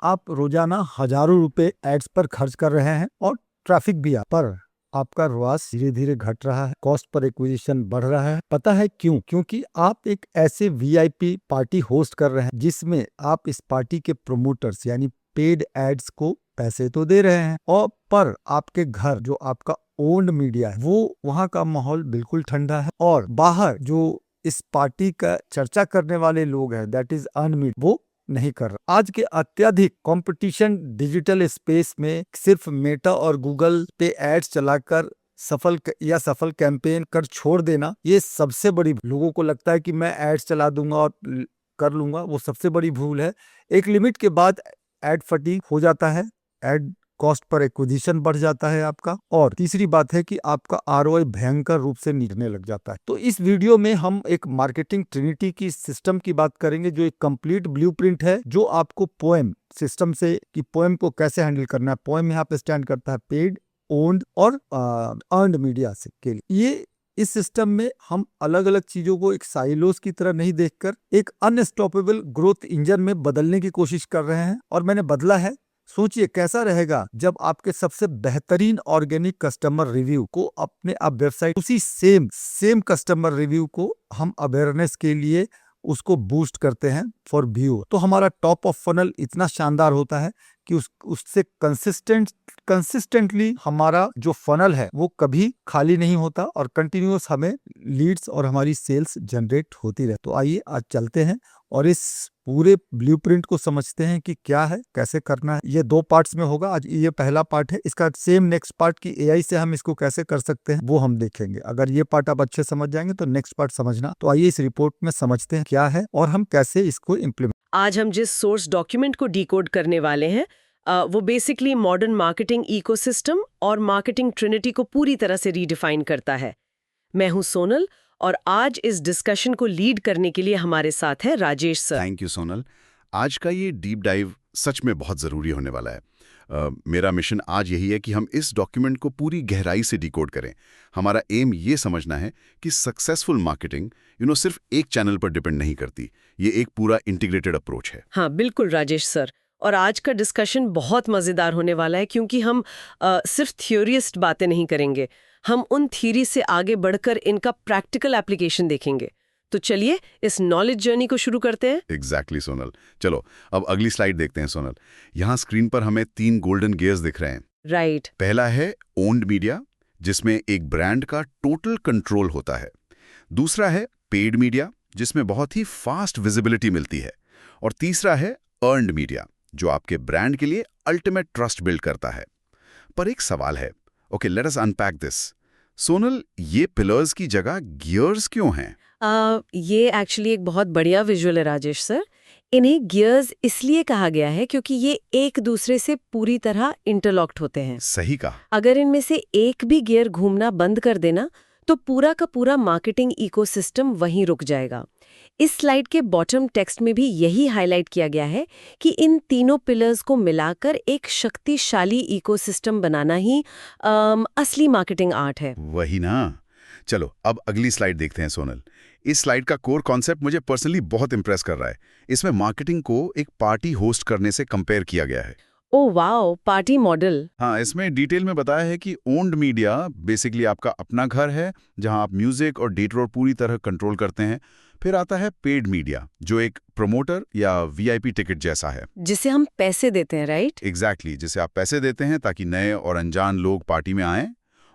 आप रोजाना हजारों रुपए एड्स पर खर्च कर रहे हैं और ट्रैफिक भी पर आपका ROAS धीरे धीरे घट रहा है, कॉस्ट पर एक्विजिशन बढ़ रहा है। पता है क्यों? क्योंकि आप एक ऐसे VIP पार्टी होस्ट कर रहे हैं जिसमें आप इस पार्टी के प्रोमोटर्स यानी पेड एड्स को पैसे तो दे रहे हैं, और पर आपके घर जो आपका ओन्ड मीडिया है वो वहाँ का माहौल बिल्कुल ठंडा है, और बाहर जो इस पार्टी का चर्चा करने वाले लोग हैं दैट इज अनमीड वो नहीं कर रहा। आज के अत्यधिक कंपटीशन डिजिटल स्पेस में सिर्फ मेटा और गूगल पे एड्स चलाकर सफल कैंपेन कर छोड़ देना, ये सबसे बड़ी, लोगों को लगता है कि मैं एड्स चला दूंगा और कर लूंगा, वो सबसे बड़ी भूल है। एक लिमिट के बाद एड फटीग हो जाता है, एड कॉस्ट पर एक्विजिशन बढ़ जाता है आपका, और तीसरी बात है कि आपका ROI भयंकर रूप से नीचे लग जाता है। तो इस वीडियो में हम एक मार्केटिंग ट्रिनिटी की सिस्टम की बात करेंगे जो एक कंप्लीट ब्लूप्रिंट है, जो आपको पोएम सिस्टम से कि पोएम को कैसे हैंडल करना है। पोएम यहाँ पे स्टैंड करता है पेड, ओन्ड और अर्न्ड मीडिया से के लिए। ये इस सिस्टम में हम अलग अलग चीजों को एक साइलोस की तरह नहीं देखकर एक अनस्टॉपेबल ग्रोथ इंजन में बदलने की कोशिश कर रहे हैं, और मैंने बदला है। सोचिए कैसा रहेगा जब आपके सबसे बेहतरीन ऑर्गेनिक कस्टमर रिव्यू को अपने आप वेबसाइट, उसी सेम कस्टमर रिव्यू को हम अवेयरनेस के लिए उसको बूस्ट करते हैं फॉर व्यू, तो हमारा टॉप ऑफ फनल इतना शानदार होता है कि उससे कंसिस्टेंटली हमारा जो फनल है वो कभी खाली नहीं होता, और कंटिन्यूअस हमें लीड्स और हमारी सेल्स जनरेट होती रहे। तो आइए आज चलते हैं और इस पूरे ब्लूप्रिंट को समझते हैं कि क्या है, कैसे करना है। ये 2 पार्ट्स में होगा। आज ये पहला पार्ट है, इसका सेम नेक्स्ट पार्ट की AI से हम इसको कैसे कर सकते हैं वो हम देखेंगे। अगर ये पार्ट आप अच्छे समझ जाएंगे तो नेक्स्ट पार्ट समझना। तो आइए इस रिपोर्ट में समझते हैं क्या है और हम कैसे इसको इम्प्लीमेंट। आज हम जिस सोर्स डॉक्यूमेंट को डिकोड करने वाले हैं वो बेसिकली मॉडर्न मार्केटिंग इकोसिस्टम और मार्केटिंग ट्रिनिटी को पूरी तरह से रीडिफाइन करता है। मैं हूं सोनल, और आज इस डिस्कशन को लीड करने के लिए हमारे साथ है Rajesh sir. Thank you Sonal. आज का ये डीप डाइव सच में बहुत ज़रूरी होने वाला है। मेरा मिशन आज यही है कि हम इस डॉक्यूमेंट को पूरी गहराई से डिकोड करें। हमारा एम ये समझना है कि सक्सेसफुल मार्केटिंग सिर्फ एक चैनल पर डिपेंड नहीं करती, ये एक पूरा इंटीग्रेटेड अप्रोच है। हाँ बिल्कुल राजेश सर, और आज का डिस्कशन बहुत मज़ेदार होने वाला है क्योंकि हम सिर्फ थ्योरिस्ट बातें नहीं करेंगे, हम उन थ्योरी से आगे बढ़कर इनका प्रैक्टिकल एप्लीकेशन देखेंगे। तो चलिए इस नॉलेज जर्नी को शुरू करते हैं। एग्जैक्टली सोनल। चलो अब अगली स्लाइड देखते हैं सोनल। यहाँ स्क्रीन पर हमें 3 गोल्डन गियर्स दिख रहे हैं। राइट। पहला है ओन्ड मीडिया, जिसमें एक ब्रांड का टोटल कंट्रोल होता है। दूसरा है पेड मीडिया, जिसमें बहुत ही फास्ट विजिबिलिटी मिलती है। और तीसरा है अर्न्ड मीडिया, जो आपके ब्रांड के लिए अल्टीमेट ट्रस्ट बिल्ड करता है। पर एक सवाल है, okay let us unpack this. Sonal, ये पिलर्स की जगह गियर्स क्यों हैं? ये एक्चुअली एक बहुत बढ़िया विजुअल है राजेश सर। इन्हें गियर्स इसलिए कहा गया है क्योंकि ये एक दूसरे से पूरी तरह इंटरलॉक्ड होते हैं। सही कहा। अगर इनमें से एक भी गियर घूमना बंद कर देना तो पूरा का पूरा मार्केटिंग इकोसिस्टम वहीं रुक जाएगा। इस स्लाइड के बॉटम टेक्स्ट में भी यही हाईलाइट किया गया है कि इन तीनों पिलर्स को मिलाकर एक शक्तिशाली इकोसिस्टम बनाना ही असली मार्केटिंग आर्ट है। वही ना। चलो अब अगली स्लाइड देखते हैं सोनल। इस स्लाइड का कोर कॉन्सेप्ट मुझे पर्सनली बहुत इंप्रेस कर रहा है। इसमें मार्केटिंग को एक पार्टी होस्ट करने से कंपेयर किया गया है। Oh wow, party model. हाँ, इसमें डिटेल में बताया है कि ओन्ड मीडिया बेसिकली आपका अपना घर है जहां आप म्यूजिक और डेटा पूरी तरह कंट्रोल करते हैं। फिर आता है पेड मीडिया, जो एक प्रमोटर या VIP टिकट जैसा है, जिसे हम पैसे देते हैं, राइट? एग्जैक्टली, जिसे आप पैसे देते हैं ताकि नए और अनजान लोग पार्टी में आएं।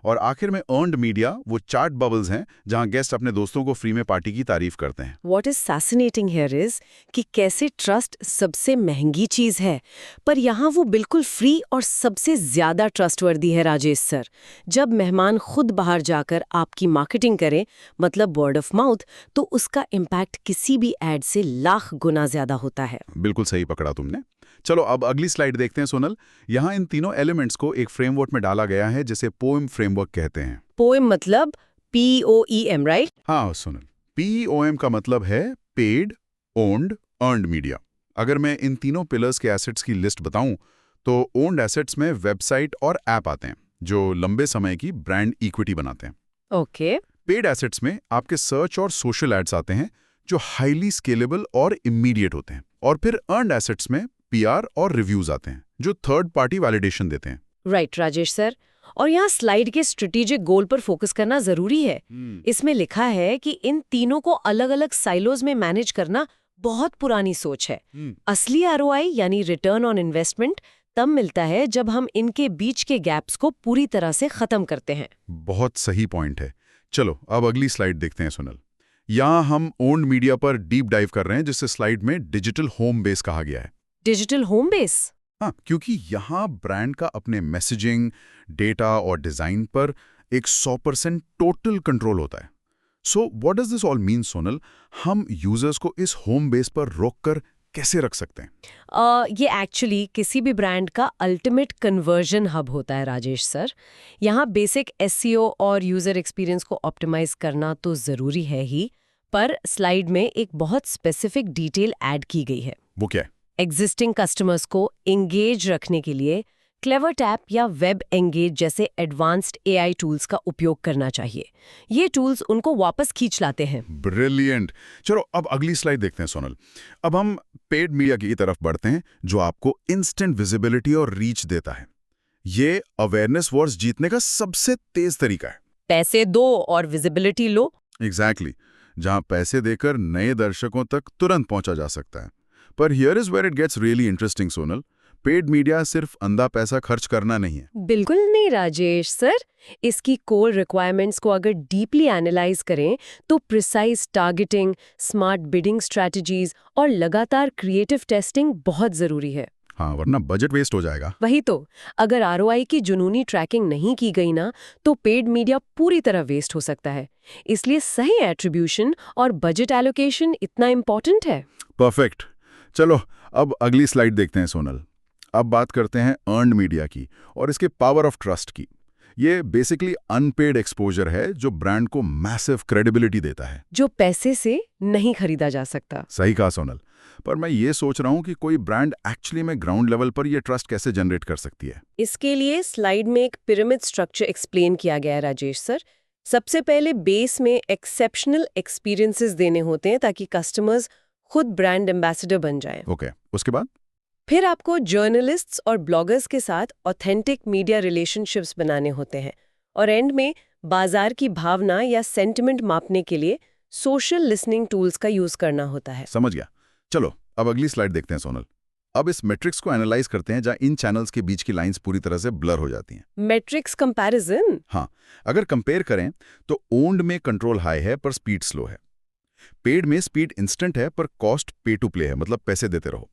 और आखिर में अर्न्ड मीडिया, वो चार्ट बबल्स हैं जहां गेस्ट अपने दोस्तों को फ्री में पार्टी की तारीफ करते हैं। What is fascinating here is कि कैसे ट्रस्ट सबसे महंगी चीज है, पर यहाँ वो बिल्कुल फ्री और सबसे ज्यादा ट्रस्टवर्दी है राजेश सर। जब मेहमान खुद बाहर जाकर आपकी मार्केटिंग करें, मतलब वर्ड ऑफ माउथ, तो उसका इम्पैक्ट किसी भी एड से लाख गुना ज्यादा होता है। बिल्कुल सही पकड़ा तुमने। चलो अब अगली स्लाइड देखते हैं सोनल। यहाँ इन तीनों एलिमेंट्स को एक फ्रेमवर्क में डाला गया है जिसे पोएम फ्रेमवर्क कहते हैं। पोएम मतलब POEM, राइट? हाँ सोनल, POM का मतलब है पेड, ओन्ड, अर्न्ड मीडिया। अगर मैं इन तीनों पिलर्स के एसेट्स की लिस्ट बताऊं तो ओन्ड एसेट्स में वेबसाइट और ऐप आते हैं जो लंबे समय की ब्रांड इक्विटी बनाते हैं। ओके। पेड एसेट्स में आपके सर्च और सोशल एड्स आते हैं जो हाईली स्केलेबल और इमीडिएट होते हैं। और फिर अर्न्ड एसेट्स में पीआर और रिव्यूज आते हैं जो थर्ड पार्टी वैलिडेशन देते हैं। राइट राजेश सर, और यहाँ स्लाइड के स्ट्रेटेजिक गोल पर फोकस करना जरूरी है। इसमें लिखा है कि इन तीनों को अलग-अलग साइलोज में मैनेज करना बहुत पुरानी सोच है। असली आरओआई यानी रिटर्न ऑन इन्वेस्टमेंट तब मिलता है जब हम इनके बीच के गैप्स को पूरी तरह से खत्म करते हैं। बहुत सही पॉइंट है। चलो अब अगली स्लाइड देखते हैं सोनल। यहाँ हम ओन्ड मीडिया पर डीप डाइव कर रहे हैं, जिसे स्लाइड में डिजिटल होम बेस कहा गया है। Digital home base? हाँ, क्योंकि यहाँ ब्रांड का अपने मैसेजिंग, डेटा और डिजाइन पर एक 100% टोटल कंट्रोल होता है। So what does this all mean Sonal? हम यूजर्स को इस होम बेस पर रोककर कैसे रख सकते हैं? ये एक्चुअली किसी भी ब्रांड का अल्टीमेट कन्वर्जन हब होता है राजेश सर। यहाँ बेसिक एसईओ और यूजर एक्सपीरियंस को ऑप्टिमाइज करना तो जरूरी है ही, पर स्लाइड में एक बहुत स्पेसिफिक डिटेल ऐड की गई है। वो क्या है? एग्जिस्टिंग कस्टमर्स को एंगेज रखने के लिए क्लेवर टैप या वेब एंगेज जैसे एडवांस्ड एआई टूल्स का उपयोग करना चाहिए। ये टूल्स उनको वापस खींच लाते हैं। ब्रिलियंट। चलो अब अगली स्लाइड देखते हैं सोनल। अब हम पेड मीडिया की तरफ बढ़ते हैं, जो आपको इंस्टेंट विजिबिलिटी और रीच देता है। ये अवेयरनेस वॉर्स जीतने का सबसे तेज तरीका है। पैसे दो और विजिबिलिटी लो। एग्जैक्टली, जहां पैसे देकर नए दर्शकों तक तुरंत पहुंचा जा सकता है। पर here is where it gets really interesting Sonal. Paid media सिर्फ अंधा पैसा खर्च करना नहीं है। बिल्कुल नहीं राजेश सर। इसकी कोर रिक्वायरमेंट्स को अगर डीपली एनालाइज करें तो precise targeting, smart bidding strategies और लगातार क्रिएटिव टेस्टिंग बहुत जरूरी है। हाँ, वरना बजट वेस्ट हो जाएगा। वही तो, अगर आरओआई की जुनूनी ट्रैकिंग नहीं की गई ना, तो पेड मीडिया पूरी तरह वेस्ट हो सकता है। इसलिए सही एट्रीब्यूशन और बजट एलोकेशन इतना इम्पोर्टेंट है। परफेक्ट। चलो अब अगली स्लाइड देखते हैं सोनल। अब बात करते हैं अर्न्ड मीडिया की और इसके पावर ऑफ ट्रस्ट की। ये बेसिकली अनपेड एक्सपोजर है जो ब्रांड को मैसिव क्रेडिबिलिटी देता है, जो पैसे से नहीं खरीदा जा सकता। सही कहा सोनल। पर मैं ये सोच रहा हूँ कि कोई ब्रांड एक्चुअली में ग्राउंड लेवल पर ये ट्रस्ट कैसे जनरेट कर सकती है। इसके लिए स्लाइड में एक पिरामिड स्ट्रक्चर एक्सप्लेन किया गया है राजेश सर। सबसे पहले बेस में एक्सेप्शनल एक्सपीरियंसेस देने होते हैं ताकि कस्टमर्स खुद ब्रांड एम्बेसडर बन जाएं। ओके, उसके बाद? फिर आपको जर्नलिस्ट्स और ब्लॉगर्स के साथ ऑथेंटिक मीडिया रिलेशनशिप्स बनाने होते हैं, और एंड में बाजार की भावना या सेंटिमेंट मापने के लिए सोशल लिसनिंग टूल्स का यूज करना होता है। समझ गया। चलो अब अगली स्लाइड देखते हैं सोनल। अब इस मैट्रिक्स को एनालाइज करते हैं जहां इन चैनल्स के बीच की लाइंस पूरी तरह से ब्लर हो जाती हैं। Matrix comparison? हाँ, अगर कंपेयर करें तो ओन्ड में कंट्रोल हाई है पर स्पीड स्लो है। पेड में स्पीड इंस्टेंट है पर कॉस्ट पे टू प्ले है, मतलब पैसे देते रहो।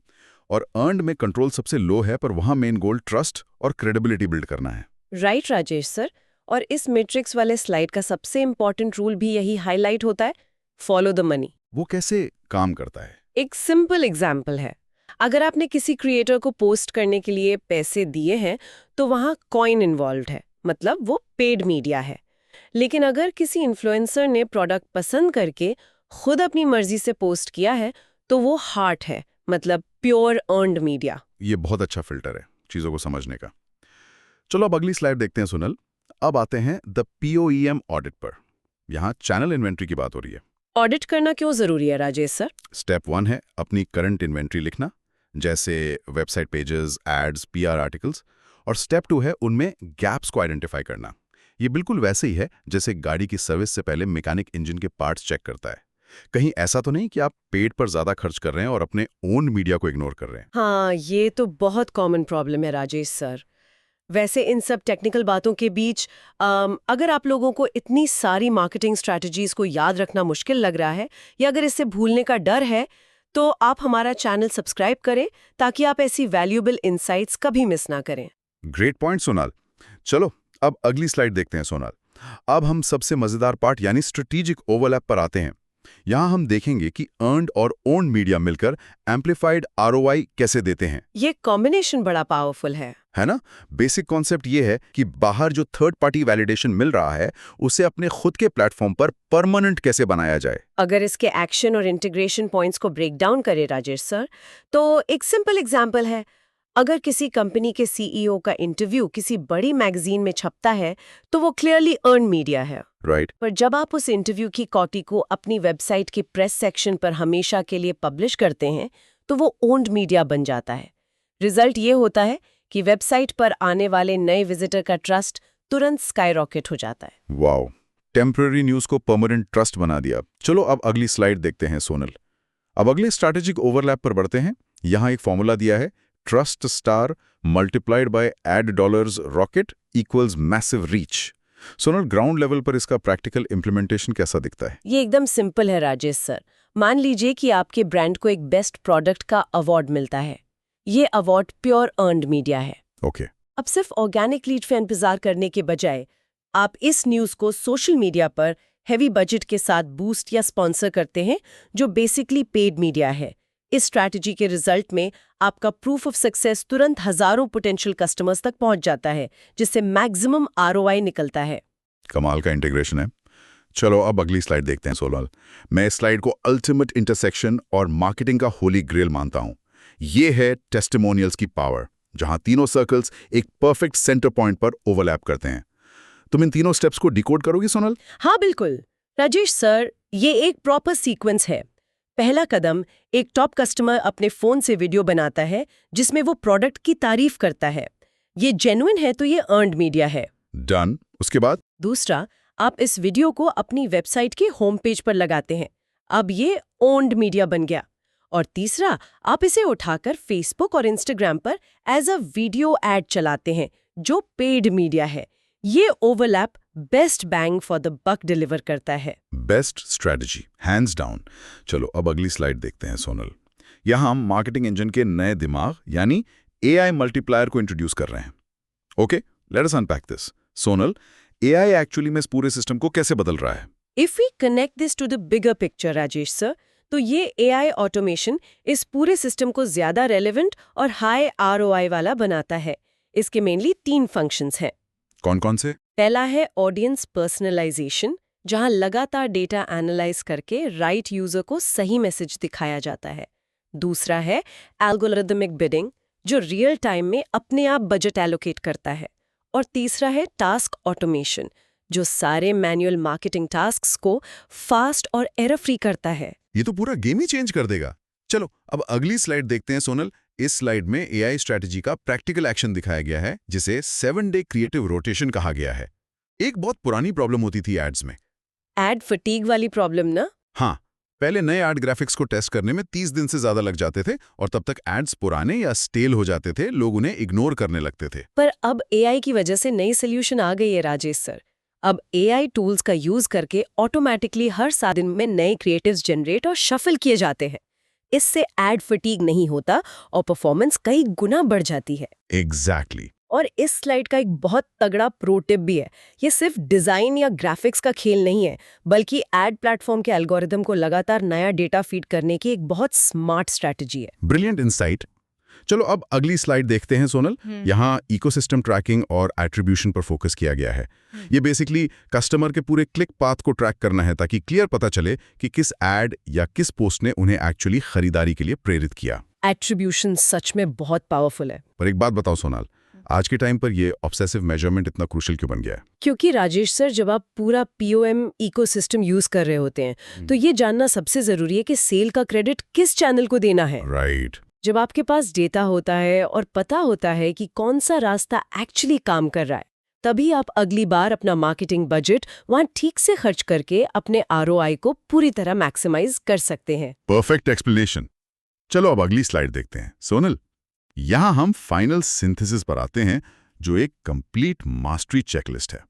और अर्न्ड में कंट्रोल सबसे लो है पर वहां मेन गोल ट्रस्ट और क्रेडिबिलिटी बिल्ड करना है। राइट राजेश सर, और इस मैट्रिक्स वाले स्लाइड का सबसे इंपॉर्टेंट रूल भी यही हाईलाइट होता है, फॉलो द मनी। वो कैसे काम करता है? एक सिंपल एग्जाम्पल है। अगर आपने किसी क्रिएटर को पोस्ट करने के लिए पैसे दिए हैं तो वहां कॉइन इन्वॉल्व है, मतलब वो पेड मीडिया है। लेकिन अगर किसी इन्फ्लुएंसर ने प्रोडक्ट पसंद करके खुद अपनी मर्जी से पोस्ट किया है तो वो हार्ट है, मतलब प्योर अर्न्ड मीडिया। ये बहुत अच्छा फिल्टर है चीजों को समझने का। चलो अब अगली स्लाइड देखते हैं सुनल। अब आते हैं द POEM ऑडिट पर। यहाँ चैनल इन्वेंट्री की बात हो रही है। ऑडिट करना क्यों जरूरी है राजेश सर? स्टेप 1 है अपनी करंट इन्वेंट्री लिखना, जैसे website pages, ads, PR articles. और स्टेप 2 है उनमें गैप्स को आइडेंटिफाई करना। ये बिल्कुल वैसे ही है जैसे गाड़ी की सर्विस से पहले मैकेनिक इंजन के पार्ट्स चेक करता है। कहीं ऐसा तो नहीं कि आप पेड पर ज्यादा खर्च कर रहे हैं और अपने ओन मीडिया को इग्नोर कर रहे हैं। हाँ, ये तो बहुत कॉमन प्रॉब्लम है राजेश सर। वैसे इन सब टेक्निकल बातों के बीच अगर आप लोगों को इतनी सारी मार्केटिंग स्ट्रैटेजीज को याद रखना मुश्किल लग रहा है या अगर इससे भूलने का डर है, तो आप हमारा चैनल सब्सक्राइब करें ताकि आप ऐसी वैल्यूएबल इनसाइट्स कभी मिस ना करें। Great point Sonal. चलो अब अगली स्लाइड देखते हैं सोनाल। अब हम सबसे मजेदार पार्ट यानी स्ट्रेटेजिक ओवरलैप पर आते हैं। यहाँ हम देखेंगे कि अर्न्ड और ओन्ड मीडिया मिलकर एम्पलीफाइड ROI कैसे देते हैं। ये कॉम्बिनेशन बड़ा पावरफुल है ना? बेसिक कॉन्सेप्ट ये है कि बाहर जो थर्ड पार्टी वैलिडेशन मिल रहा है उसे अपने खुद के प्लेटफॉर्म पर परमानेंट कैसे बनाया जाए। अगर इसके एक्शन और इंटीग्रेशन पॉइंट्स को ब्रेक डाउन करे राजेश सर, तो एक सिंपल एग्जांपल है। अगर किसी कंपनी के CEO का इंटरव्यू किसी बड़ी मैगजीन में छपता है तो वो क्लियरली अर्न मीडिया है, राइट। पर जब आप उस इंटरव्यू की कॉपी को अपनी वेबसाइट के प्रेस सेक्शन पर हमेशा के लिए पब्लिश करते हैं तो वो ओन्ड मीडिया बन जाता है। रिजल्ट ये होता है कि वेबसाइट पर आने वाले नए विजिटर का ट्रस्ट तुरंत स्काईरॉकेट हो जाता है। वाओ, टेम्पररी न्यूज को परमानेंट ट्रस्ट बना दिया। चलो अब अगली स्लाइड देखते हैं सोनल। अब अगले स्ट्रैटेजिक ओवरलैप पर बढ़ते हैं। यहाँ एक फॉर्मूला दिया है, trust star multiplied by add dollars rocket equals massive reach. Sonal, ground level पर इसका प्रैक्टिकल इम्प्लीमेंटेशन कैसा दिखता है? ये एकदम सिंपल है राजेश सर। मान लीजिए कि आपके ब्रांड को एक बेस्ट प्रोडक्ट का अवार्ड मिलता है। ये अवार्ड प्योर अर्न्ड मीडिया है। ओके। अब सिर्फ ऑर्गेनिक लीड पे इंतजार करने के बजाय आप इस न्यूज़ को सोशल मीडिया पर हेवी बजट के साथ बूस्ट या स्पॉन्सर करते हैं, जो बेसिकली पेड मीडिया है। इस स्ट्रैटेजी के रिजल्ट में आपका प्रूफ ऑफ सक्सेस तुरंत हजारों पोटेंशियल कस्टमर्स तक पहुंच जाता है, जिससे मैक्सिमम आरओआई निकलता है। कमाल का इंटीग्रेशन है। चलो अब अगली स्लाइड देखते हैं सोनल। मैं इस स्लाइड को अल्टीमेट इंटरसेक्शन और मार्केटिंग का होली ग्रेल मानता हूं। ये है टेस्टिमोनियल्स की पावर, जहां तीनों सर्कल्स एक परफेक्ट सेंटर पॉइंट पर ओवरलैप करते हैं। तुम इन तीनों स्टेप्स को डिकोड करोगी सोनल? हाँ बिल्कुल राजेश सर, ये एक प्रॉपर सीक्वेंस है। पहला कदम, एक टॉप कस्टमर अपने फोन से वीडियो बनाता है जिसमें वो प्रोडक्ट की तारीफ करता है। ये जेन्युइन है तो ये अर्न्ड मीडिया है। डन। उसके बाद? दूसरा, आप इस वीडियो को अपनी वेबसाइट के होम पेज पर लगाते हैं। अब ये ओन्ड मीडिया बन गया। और तीसरा, आप इसे उठाकर फेसबुक और इंस्टाग्राम पर एज अ वीडियो एड चलाते हैं, जो पेड मीडिया है। ये overlap best bang for the buck deliver करता है। Best strategy, hands down. चलो अब अगली स्लाइड देखते हैं सोनल। यहाँ हम मार्केटिंग इंजन के नए दिमाग यानी एआई मल्टीप्लायर को इंट्रोड्यूस कर रहे हैं। Okay, let us unpack this. Sonal, AI actually में इस पूरे सिस्टम को कैसे बदल रहा है? If we connect this to the bigger picture Rajesh sir, तो ये एआई ऑटोमेशन इस पूरे सिस्टम को ज्यादा रेलेवेंट और हाई आरओआई वाला बनाता है। इसके मेनली 3 फंक्शंस हैं। कौन कौन से? पहला है ऑडियंस पर्सनलाइजेशन, जहां लगातार डेटा एनालाइज करके राइट यूजर को सही मैसेज दिखाया जाता है। दूसरा है एल्गोरिदमिक बिडिंग, जो रियल टाइम में अपने आप बजट एलोकेट करता है। और तीसरा है टास्क ऑटोमेशन, जो सारे मैनुअल मार्केटिंग टास्क्स को फास्ट और एरर फ्री करता है। ये तो पूरा गेम ही चेंज कर देगा। चलो अब अगली स्लाइड देखते हैं सोनल। इस स्लाइड में एआई स्ट्रैटेजी का प्रैक्टिकल एक्शन दिखाया गया है, जिसे 7-डे क्रिएटिव रोटेशन कहा गया है। एक बहुत पुरानी प्रॉब्लम होती थी एड्स में। एड फटीग वाली प्रॉब्लम ना? हाँ, पहले नए एड ग्राफिक्स को टेस्ट करने में 30 दिन से ज्यादा लग जाते थे और तब तक एड्स पुराने या स्टेल हो जाते थे, लोग उन्हें इग्नोर करने लगते थे। पर अब एआई की वजह से नई सोल्यूशन आ गई है राजेश सर। अब एआई टूल्स का यूज करके ऑटोमेटिकली हर 7 दिन में नए क्रिएटिव्स जनरेट और शफल किए जाते हैं। इससे एड फटीग नहीं होता और परफॉर्मेंस कई गुना बढ़ जाती है। एग्जैक्टली। और इस स्लाइड का एक बहुत तगड़ा प्रो टिप भी है। ये सिर्फ डिजाइन या ग्राफिक्स का खेल नहीं है, बल्कि एड प्लेटफॉर्म के एल्गोरिदम को लगातार नया डेटा फीड करने की एक बहुत स्मार्ट स्ट्रैटेजी है। Brilliant insight. चलो अब अगली स्लाइड देखते हैं सोनल। यहाँ इकोसिस्टम ट्रैकिंग और एट्रीब्यूशन पर फोकस किया गया है। ये बेसिकली कस्टमर के पूरे क्लिक पाथ को ट्रैक करना है, ताकि क्लियर पता चले कि किस एड या किस पोस्ट ने उन्हें एक्चुअली खरीदारी के लिए प्रेरित किया। एट्रीब्यूशन सच में बहुत पावरफुल है। पर एक बात बताओ सोनल, आज के टाइम पर ये ऑब्सेसिव मेजरमेंट इतना क्रूशियल क्यों बन गया है? क्योंकि राजेश सर, जब आप पूरा पीओएम इकोसिस्टम यूज कर रहे होते हैं, तो ये जानना सबसे जरूरी है कि सेल का क्रेडिट किस चैनल को देना है। राइट। जब आपके पास डेटा होता है और पता होता है कि कौन सा रास्ता एक्चुअली काम कर रहा है, तभी आप अगली बार अपना मार्केटिंग बजट वहां ठीक से खर्च करके अपने आरओआई को पूरी तरह मैक्सिमाइज कर सकते हैं। Perfect explanation. चलो अब अगली स्लाइड देखते हैं सोनल। यहां हम फाइनल सिंथेसिस पर आते हैं, जो एक कंप्लीट मास्टरी चेकलिस्ट है।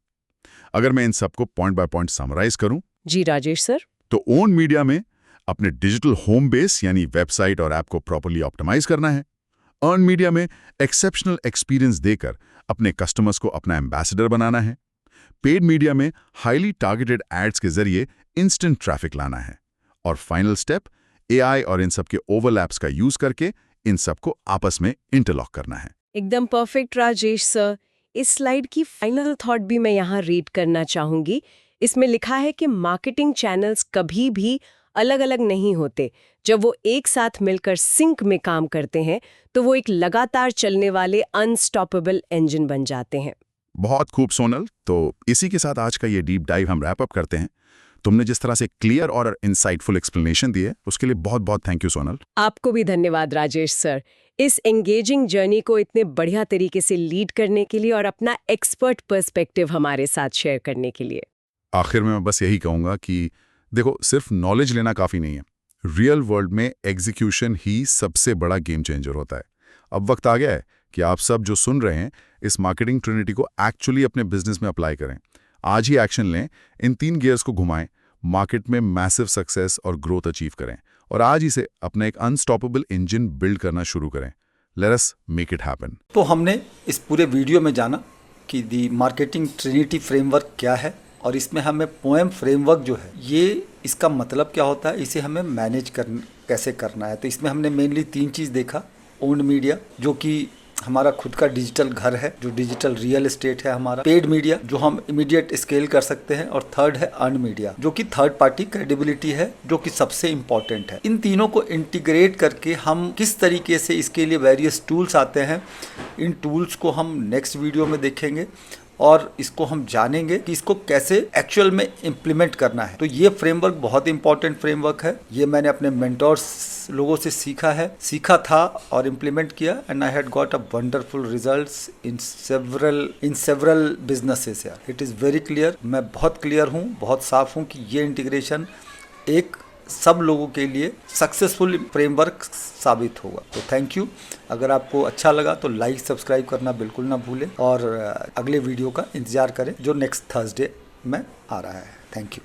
अगर मैं इन सबको पॉइंट बाय पॉइंट समराइज करूं, जी राजेश सर, तो ओन मीडिया में अपने डिजिटल होम बेस यानी वेबसाइट और ऐप को प्रॉपर्ली ऑप्टिमाइज करना है। अर्न मीडिया में एक्सेप्शनल एक्सपीरियंस देकर अपने कस्टमर्स को अपना एम्बेसडर बनाना है। पेड मीडिया में हाईली टारगेटेड एड्स के जरिए इंस्टेंट ट्रैफिक लाना है। और फाइनल स्टेप, एआई और इन सब के ओवरलैप्स का यूज करके इन सबको आपस में इंटरलॉक करना है। एकदम परफेक्ट राजेश सर। इस स्लाइड की फाइनल थॉट भी मैं यहाँ रीड करना चाहूंगी। इसमें लिखा है कि मार्केटिंग चैनल्स कभी भी अलग अलग नहीं होते। जब वो एक साथ मिलकर सिंक में काम करते हैं, तो वो एक लगातार चलने वाले अनस्टॉपेबल इंजन बन जाते हैं। बहुत खूब सोनल। तो इसी के साथ आज का ये डीप डाइव हम रैप अप करते हैं। तुमने जिस तरह से क्लियर और इंसाइटफुल एक्सप्लेनेशन दी है, उसके लिए बहुत बहुत थैंक यू सोनल। आपको भी धन्यवाद राजेश सर। इस एंगेजिंग जर्नी को इतने बढ़िया तरीके से लीड करने के लिए और अपना एक्सपर्ट पर्सपेक्टिव हमारे साथ शेयर करने के लिए। आखिर में मैं बस यही कहूँगा कि देखो, सिर्फ नॉलेज लेना काफ़ी नहीं है। रियल वर्ल्ड में एग्जीक्यूशन ही सबसे बड़ा गेम चेंजर होता है। अब वक्त आ गया है कि आप सब जो सुन रहे हैं इस मार्केटिंग ट्रिनिटी को एक्चुअली अपने बिजनेस में अप्लाई करें। आज ही एक्शन लें, इन 3 गियर्स को घुमाएं, मार्केट में मैसिव सक्सेस और ग्रोथ अचीव करें और आज ही से अपना एक अनस्टॉपेबल इंजन बिल्ड करना शुरू करें। Let us make it happen. तो हमने इस पूरे वीडियो में जाना कि दी मार्केटिंग ट्रिनिटी फ्रेमवर्क क्या है और इसमें हमें पोएम फ्रेमवर्क जो है ये इसका मतलब क्या होता है, इसे हमें मैनेज कैसे करना है। तो इसमें हमने मेनली 3 चीज़ देखा। ओन्ड मीडिया जो कि हमारा खुद का डिजिटल घर है, जो डिजिटल रियल एस्टेट है हमारा। पेड मीडिया जो हम इमीडिएट स्केल कर सकते हैं। और थर्ड है अर्न मीडिया जो कि थर्ड पार्टी क्रेडिबिलिटी है, जो कि सबसे इंपॉर्टेंट है। इन तीनों को इंटीग्रेट करके हम किस तरीके से इसके लिए वेरियस टूल्स आते हैं, इन टूल्स को हम नेक्स्ट वीडियो में देखेंगे और इसको हम जानेंगे कि इसको कैसे एक्चुअल में इम्प्लीमेंट करना है। तो ये फ्रेमवर्क बहुत इंपॉर्टेंट फ्रेमवर्क है। ये मैंने अपने मेंटोर्स लोगों से सीखा था और इम्प्लीमेंट किया and I had got a wonderful results in several businesses. यार इट इज़ वेरी क्लियर, मैं बहुत क्लियर हूँ, बहुत साफ हूँ कि ये इंटीग्रेशन एक सब लोगों के लिए सक्सेसफुल फ्रेमवर्क साबित होगा। तो थैंक यू। अगर आपको अच्छा लगा तो लाइक सब्सक्राइब करना बिल्कुल ना भूलें और अगले वीडियो का इंतजार करें जो नेक्स्ट थर्सडे में आ रहा है। Thank you.